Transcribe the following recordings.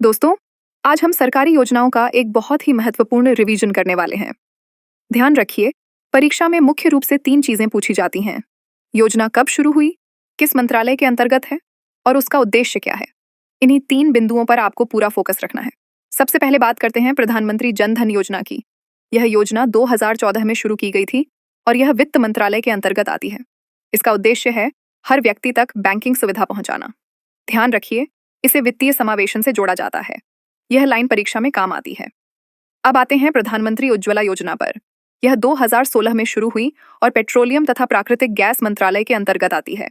दोस्तों, आज हम सरकारी योजनाओं का एक बहुत ही महत्वपूर्ण रिवीजन करने वाले हैं। ध्यान रखिए, परीक्षा में मुख्य रूप से 3 चीजें पूछी जाती हैं। योजना कब शुरू हुई, किस मंत्रालय के अंतर्गत है और उसका उद्देश्य क्या है। इन्हीं 3 बिंदुओं पर आपको पूरा फोकस रखना है। सबसे पहले बात करते हैं प्रधानमंत्री जन धन योजना की। यह योजना 2014 में शुरू की गई थी और यह वित्त मंत्रालय के अंतर्गत आती है। इसका उद्देश्य है हर व्यक्ति तक बैंकिंग सुविधा पहुंचाना। ध्यान रखिए, इसे वित्तीय समावेशन से जोड़ा जाता है। यह लाइन परीक्षा में काम आती है। अब आते हैं प्रधानमंत्री उज्ज्वला योजना पर। यह 2016 में शुरू हुई और पेट्रोलियम तथा प्राकृतिक गैस मंत्रालय के अंतर्गत आती है।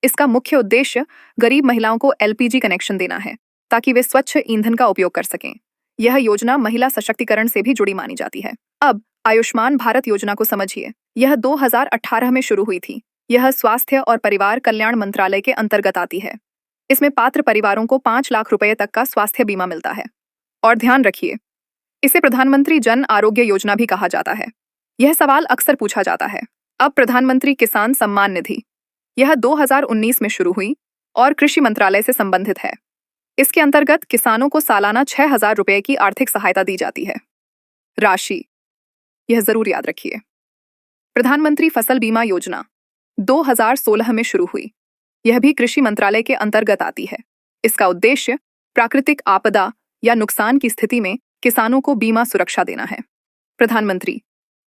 इसका मुख्य उद्देश्य गरीब महिलाओं को एलपीजी कनेक्शन देना है ताकि वे स्वच्छ ईंधन का उपयोग कर सकें। यह योजना महिला सशक्तिकरण से भी जुड़ी मानी जाती है। अब आयुष्मान भारत योजना को समझिए। यह 2018 में शुरू हुई थी। यह स्वास्थ्य और परिवार कल्याण मंत्रालय के अंतर्गत आती है। इसमें पात्र परिवारों को 5 लाख रुपए तक का स्वास्थ्य बीमा मिलता है। और ध्यान रखिए, इसे प्रधानमंत्री जन आरोग्य योजना भी कहा जाता है। यह सवाल अक्सर पूछा जाता है। अब प्रधानमंत्री किसान सम्मान निधि। यह 2019 में शुरू हुई और कृषि मंत्रालय से संबंधित है। इसके अंतर्गत किसानों को सालाना 6,000 रुपए की आर्थिक सहायता दी जाती है। राशि, यह जरूर याद रखिए। प्रधानमंत्री फसल बीमा योजना 2016 में शुरू हुई। यह भी कृषि मंत्रालय के अंतर्गत आती है। इसका उद्देश्य प्राकृतिक आपदा या नुकसान की स्थिति में किसानों को बीमा सुरक्षा देना है। प्रधानमंत्री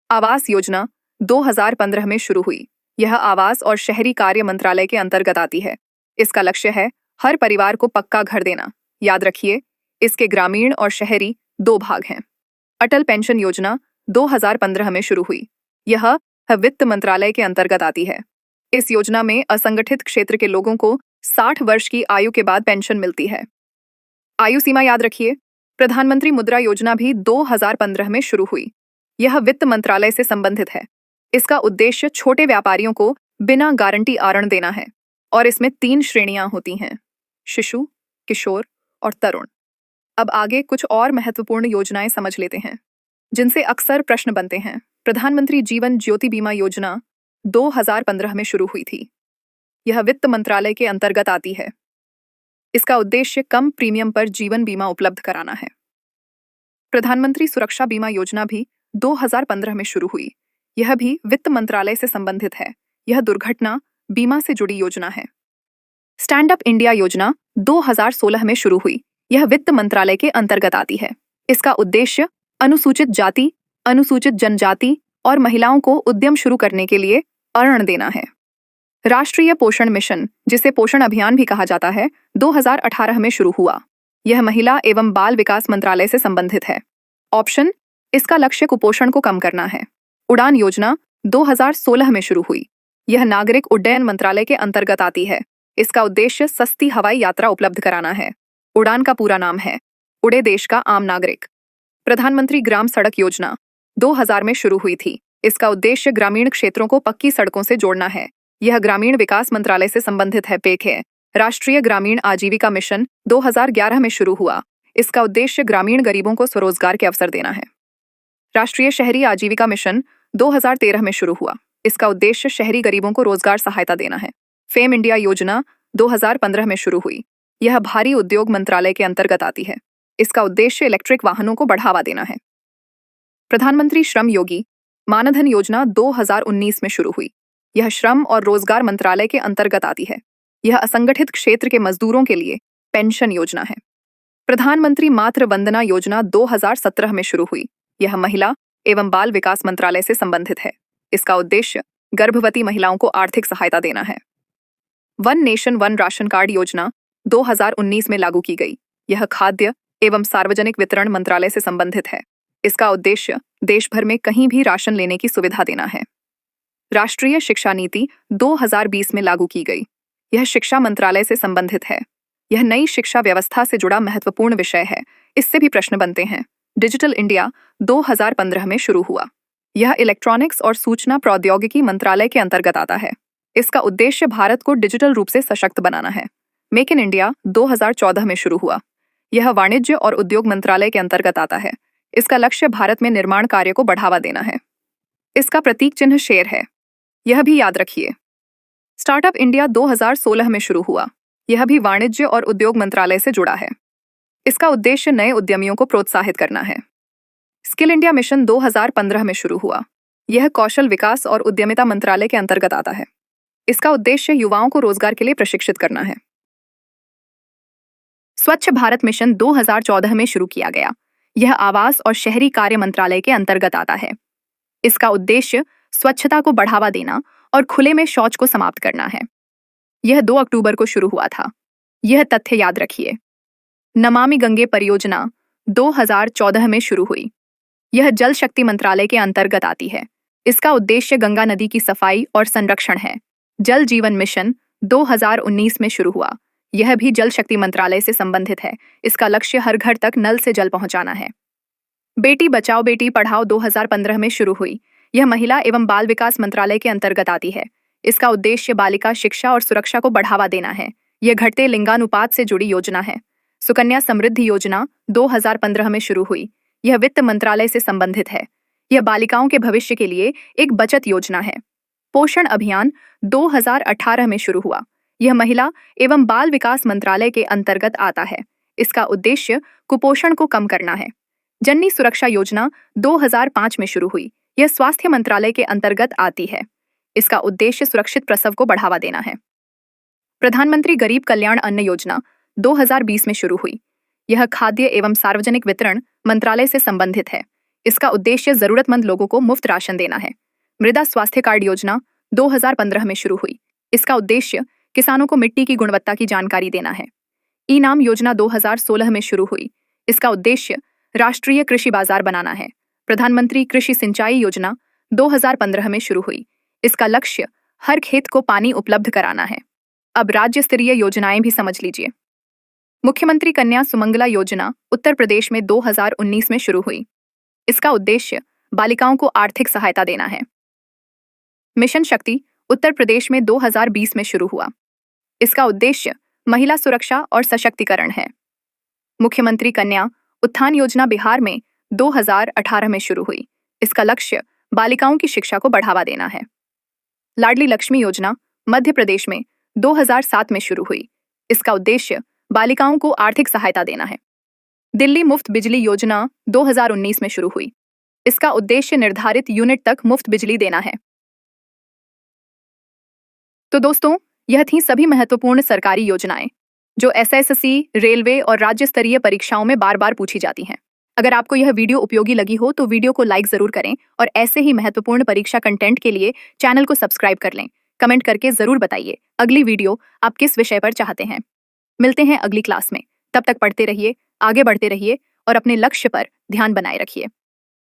आवास योजना 2015 में शुरू हुई। यह आवास और शहरी कार्य मंत्रालय के अंतर्गत आती है। इसका लक्ष्य है हर परिवार को पक्का घर देना। याद रखिए, इसके ग्रामीण और शहरी 2 भाग हैं। अटल पेंशन योजना 2015 में शुरू हुई। यह वित्त मंत्रालय के अंतर्गत आती है। इस योजना में असंगठित क्षेत्र के लोगों को 60 वर्ष की आयु के बाद पेंशन मिलती है। आयु सीमा याद रखिए। प्रधानमंत्री मुद्रा योजना भी 2015 में शुरू हुई। यह वित्त मंत्रालय से संबंधित है। इसका उद्देश्य छोटे व्यापारियों को बिना गारंटी ऋण देना है और इसमें 3 श्रेणियां होती हैं: शिशु, किशोर और तरुण। अब आगे कुछ और महत्वपूर्ण योजनाएं समझ लेते हैं जिनसे अक्सर प्रश्न बनते हैं। प्रधानमंत्री जीवन ज्योति बीमा योजना 2015 में शुरू हुई थी। यह वित्त मंत्रालय के अंतर्गत आती है। इसका उद्देश्य कम प्रीमियम पर जीवन बीमा उपलब्ध कराना है। प्रधानमंत्री सुरक्षा बीमा योजना भी 2015 में शुरू हुई। यह भी वित्त मंत्रालय से संबंधित है। यह दुर्घटना बीमा से जुड़ी योजना है। स्टैंड अप इंडिया योजना 2016 में शुरू हुई। यह वित्त मंत्रालय के अंतर्गत आती है। इसका उद्देश्य अनुसूचित जाति, अनुसूचित जनजाति और महिलाओं को उद्यम शुरू करने के लिए ऋण देना है। राष्ट्रीय पोषण मिशन, जिसे पोषण अभियान भी कहा जाता है, 2018 में शुरू हुआ। यह महिला एवं बाल विकास मंत्रालय से संबंधित है। ऑप्शन, इसका लक्ष्य कुपोषण को कम करना है। उड़ान योजना 2016 में शुरू हुई। यह नागरिक उड्डयन मंत्रालय के अंतर्गत आती है। इसका उद्देश्य सस्ती हवाई यात्रा उपलब्ध कराना है। उड़ान का पूरा नाम है उड़े देश का आम नागरिक। प्रधानमंत्री ग्राम सड़क योजना 2000 में शुरू हुई थी। इसका उद्देश्य ग्रामीण क्षेत्रों को पक्की सड़कों से जोड़ना है। यह ग्रामीण विकास मंत्रालय से संबंधित है। पेक है राष्ट्रीय ग्रामीण आजीविका मिशन 2011 में शुरू हुआ। इसका उद्देश्य ग्रामीण गरीबों को स्वरोजगार के अवसर देना है। राष्ट्रीय शहरी आजीविका मिशन 2013 में शुरू हुआ। इसका उद्देश्य शहरी गरीबों को रोजगार सहायता देना है। फेम इंडिया योजना 2015 में शुरू हुई। यह भारी उद्योग मंत्रालय के अंतर्गत आती है। इसका उद्देश्य इलेक्ट्रिक वाहनों को बढ़ावा देना है। प्रधानमंत्री श्रम योगी मानधन योजना 2019 में शुरू हुई। यह श्रम और रोजगार मंत्रालय के अंतर्गत आती है। यह असंगठित क्षेत्र के मजदूरों के लिए पेंशन योजना है। प्रधानमंत्री मातृ वंदना योजना 2017 में शुरू हुई। यह महिला एवं बाल विकास मंत्रालय से संबंधित है। इसका उद्देश्य गर्भवती महिलाओं को आर्थिक सहायता देना है। One nation one ration card योजना 2019 में लागू की गई। यह खाद्य एवं सार्वजनिक वितरण मंत्रालय से संबंधित है। इसका उद्देश्य देश भर में कहीं भी राशन लेने की सुविधा देना है। राष्ट्रीय शिक्षा नीति 2020 में लागू की गई। यह शिक्षा मंत्रालय से संबंधित है। यह नई शिक्षा व्यवस्था से जुड़ा महत्वपूर्ण विषय है। इससे भी प्रश्न बनते हैं। डिजिटल इंडिया 2015 में शुरू हुआ। यह इलेक्ट्रॉनिक्स और सूचना प्रौद्योगिकी मंत्रालय के अंतर्गत आता है। इसका उद्देश्य भारत को डिजिटल रूप से सशक्त बनाना है। मेक इन इंडिया 2014 में शुरू हुआ। यह वाणिज्य और उद्योग मंत्रालय के अंतर्गत आता है। इसका लक्ष्य भारत में निर्माण कार्य को बढ़ावा देना है। इसका प्रतीक चिन्ह शेर है। यह भी याद रखिए। स्टार्टअप इंडिया 2016 में शुरू हुआ। यह भी वाणिज्य और उद्योग मंत्रालय से जुड़ा है। इसका उद्देश्य नए उद्यमियों को प्रोत्साहित करना है। स्किल इंडिया मिशन 2015 में शुरू हुआ। यह कौशल विकास और उद्यमिता मंत्रालय के अंतर्गत आता है। इसका उद्देश्य युवाओं को रोजगार के लिए प्रशिक्षित करना है। स्वच्छ भारत मिशन 2014 में शुरू किया गया। यह आवास और शहरी कार्य मंत्रालय के अंतर्गत आता है। इसका उद्देश्य स्वच्छता को बढ़ावा देना और खुले में शौच को समाप्त करना है। यह 2 अक्टूबर को शुरू हुआ था। यह तथ्य याद रखिए। नमामि गंगे परियोजना 2014 में शुरू हुई। यह जल शक्ति मंत्रालय के अंतर्गत आती है। इसका उद्देश्य गंगा नदी की सफाई और संरक्षण है। जल जीवन मिशन 2019 में शुरू हुआ। यह भी जल शक्ति मंत्रालय से संबंधित है। इसका लक्ष्य हर घर तक नल से जल पहुंचाना है। बेटी बचाओ बेटी पढ़ाओ 2015 में शुरू हुई। यह महिला एवं बाल विकास मंत्रालय के अंतर्गत आती है। इसका उद्देश्य बालिका शिक्षा और सुरक्षा को बढ़ावा देना है। यह घटते लिंगानुपात से जुड़ी योजना है। सुकन्या समृद्धि योजना 2015 में शुरू हुई। यह वित्त मंत्रालय से संबंधित है। यह बालिकाओं के भविष्य के लिए एक बचत योजना है। पोषण अभियान 2018 में शुरू हुआ। यह महिला एवं बाल विकास मंत्रालय के अंतर्गत आता है। इसका उद्देश्य कुपोषण को कम करना है। जननी सुरक्षा योजना 2005 में शुरू हुई। यह स्वास्थ्य मंत्रालय के अंतर्गत आती है। इसका उद्देश्य सुरक्षित प्रसव को बढ़ावा देना है। प्रधानमंत्री गरीब कल्याण अन्न योजना 2020 में शुरू हुई। यह खाद्य एवं सार्वजनिक वितरण मंत्रालय से संबंधित है। इसका उद्देश्य जरूरतमंद लोगों को मुफ्त राशन देना है। मृदा स्वास्थ्य कार्ड योजना 2015 में शुरू हुई। इसका उद्देश्य किसानों को मिट्टी की गुणवत्ता की जानकारी देना है। ई-नाम योजना 2016 में शुरू हुई। इसका उद्देश्य राष्ट्रीय कृषि बाजार बनाना है। प्रधानमंत्री कृषि सिंचाई योजना 2015 में शुरू हुई। इसका लक्ष्य हर खेत को पानी उपलब्ध कराना है। अब राज्य स्तरीय योजनाएं भी समझ लीजिए। मुख्यमंत्री कन्या सुमंगला योजना उत्तर प्रदेश में 2019 में शुरू हुई। इसका उद्देश्य बालिकाओं को आर्थिक सहायता देना है। मिशन शक्ति उत्तर प्रदेश में 2020 में शुरू हुआ। इसका उद्देश्य महिला सुरक्षा और सशक्तिकरण है। मुख्यमंत्री कन्या उत्थान योजना बिहार में 2018 में शुरू हुई। इसका लक्ष्य बालिकाओं की शिक्षा को बढ़ावा देना है। लाडली लक्ष्मी योजना मध्य प्रदेश में 2007 में शुरू हुई। इसका उद्देश्य बालिकाओं को आर्थिक सहायता देना है। दिल्ली मुफ्त बिजली योजना 2019 में शुरू हुई। इसका उद्देश्य निर्धारित यूनिट तक मुफ्त बिजली देना है। तो दोस्तों, यह थी सभी महत्वपूर्ण सरकारी योजनाएं जो एसएससी, रेलवे और राज्य स्तरीय परीक्षाओं में बार बार पूछी जाती हैं। अगर आपको यह वीडियो उपयोगी लगी हो तो वीडियो को लाइक जरूर करें और ऐसे ही महत्वपूर्ण परीक्षा कंटेंट के लिए चैनल को सब्सक्राइब कर लें। कमेंट करके जरूर बताइए अगली वीडियो आप किस विषय पर चाहते हैं। मिलते हैं अगली क्लास में। तब तक पढ़ते रहिए, आगे बढ़ते रहिए और अपने लक्ष्य पर ध्यान बनाए रखिए।